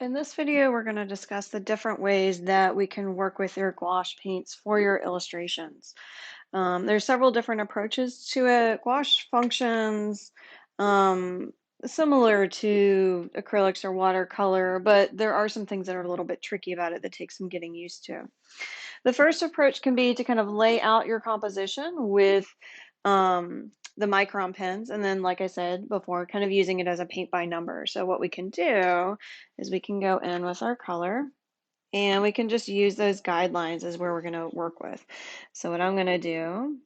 In this video, we're going to discuss the different ways that we can work with your gouache paints for your illustrations. There's several different approaches to it. Gouache functions um, similar to acrylics or watercolor, but there are some things that are a little bit tricky about it that take some getting used to. The first approach can be to kind of lay out your composition with the micron pens, and then, like I said before, kind of using it as a paint by number. So what we can do is we can go in with our color and we can just use those guidelines as where we're going to work with. So what I'm going to do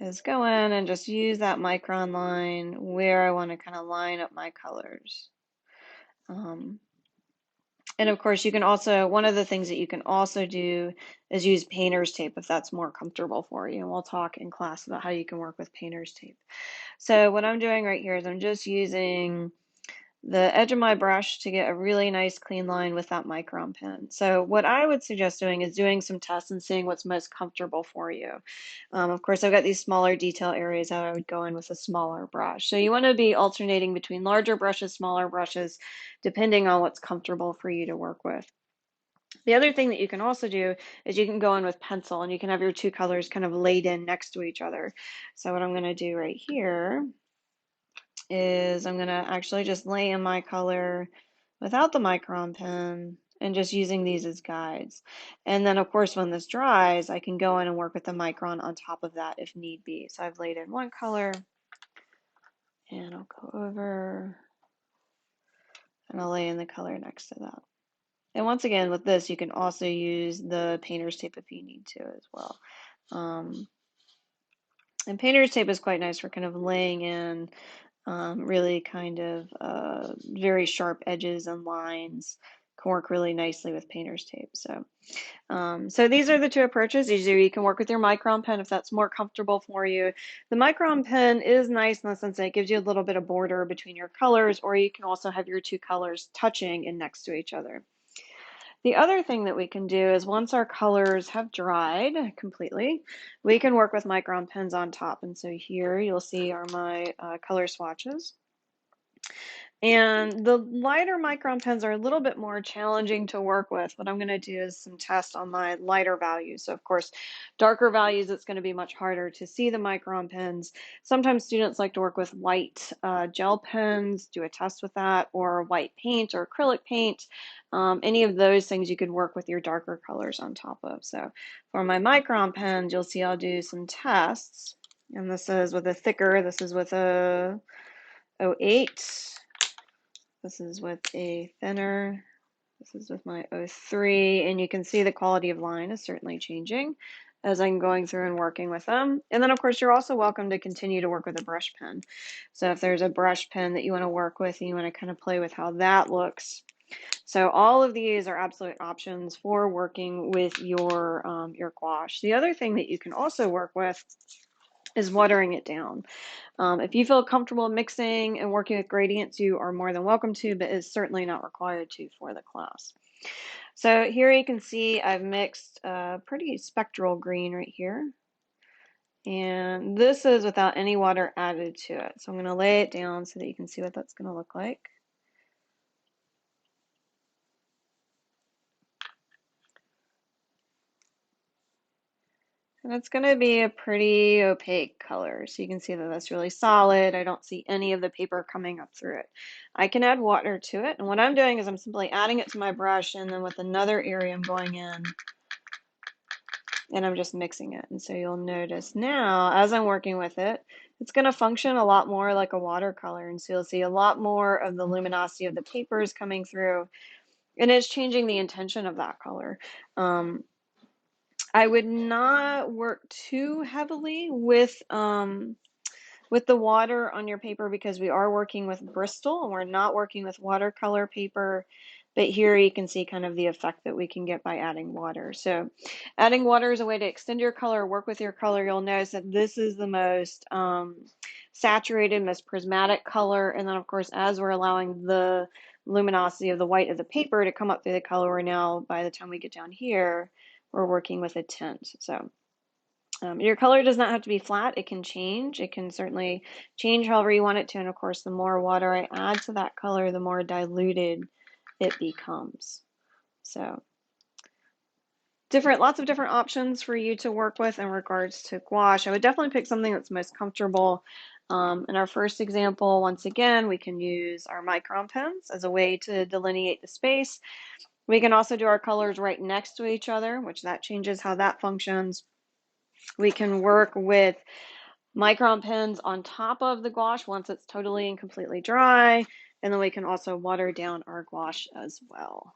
is go in and just use that micron line where I want to kind of line up my colors. And of course, you can also, one of the things that you can also do is use painter's tape if that's more comfortable for you. And we'll talk in class about how you can work with painter's tape. So what I'm doing right here is I'm just using the edge of my brush to get a really nice clean line with that micron pen. So what I would suggest doing is doing some tests and seeing what's most comfortable for you. Of course, I've got these smaller detail areas that I would go in with a smaller brush. So you want to be alternating between larger brushes, smaller brushes, depending on what's comfortable for you to work with. The other thing that you can also do is you can go in with pencil and you can have your two colors kind of laid in next to each other. So what I'm going to do right here is I'm going to actually just lay in my color without the micron pen and just using these as guides. And then of course when this dries, I can go in and work with the micron on top of that if need be. So I've laid in one color and I'll go over and I'll lay in the color next to that. And once again, with this, you can also use the painter's tape if you need to as well. And painter's tape is quite nice for kind of laying in really kind of very sharp edges and lines. Can work really nicely with painter's tape. So these are the two approaches. Either you can work with your micron pen if that's more comfortable for you. The micron pen is nice in the sense that it gives you a little bit of border between your colors, or you can also have your two colors touching and next to each other. The other thing that we can do is once our colors have dried completely, we can work with micron pens on top. And so here you'll see are my color swatches. And the lighter micron pens are a little bit more challenging to work with. What I'm going to do is some tests on my lighter values. So of course, darker values, it's going to be much harder to see the micron pens. Sometimes students like to work with white gel pens, do a test with that, or white paint or acrylic paint. Any of those things you could work with your darker colors on top of. So for my micron pens, you'll see I'll do some tests. And this is with a thicker, this is with a 08. This is with a thinner. This is with my 03, and you can see the quality of line is certainly changing as I'm going through and working with them. And then of course you're also welcome to continue to work with a brush pen. So if there's a brush pen that you want to work with and you want to kind of play with how that looks. So all of these are absolute options for working with your gouache. The other thing that you can also work with is watering it down. If you feel comfortable mixing and working with gradients, you are more than welcome to, but it's certainly not required to for the class. So here you can see I've mixed a pretty spectral green right here. And this is without any water added to it. So I'm going to lay it down so that you can see what that's going to look like. And it's going to be a pretty opaque color. So you can see that that's really solid. I don't see any of the paper coming up through it. I can add water to it. And what I'm doing is I'm simply adding it to my brush, and then with another area I'm going in and I'm just mixing it. And so you'll notice now as I'm working with it, it's going to function a lot more like a watercolor. And so you'll see a lot more of the luminosity of the papers coming through, and it's changing the intention of that color. I would not work too heavily with the water on your paper because we are working with Bristol and we're not working with watercolor paper. But here you can see kind of the effect that we can get by adding water. So adding water is a way to extend your color, work with your color. You'll notice that this is the most saturated, most prismatic color. And then of course, as we're allowing the luminosity of the white of the paper to come up through the color, we're now, by the time we get down here, we're working with a tint. So your color does not have to be flat. It can change. It can certainly change however you want it to. And of course, the more water I add to that color, the more diluted it becomes. So lots of different options for you to work with in regards to gouache. I would definitely pick something that's most comfortable. In our first example, once again, we can use our micron pens as a way to delineate the space. We can also do our colors right next to each other, which that changes how that functions. We can work with micron pens on top of the gouache once it's totally and completely dry, and then we can also water down our gouache as well.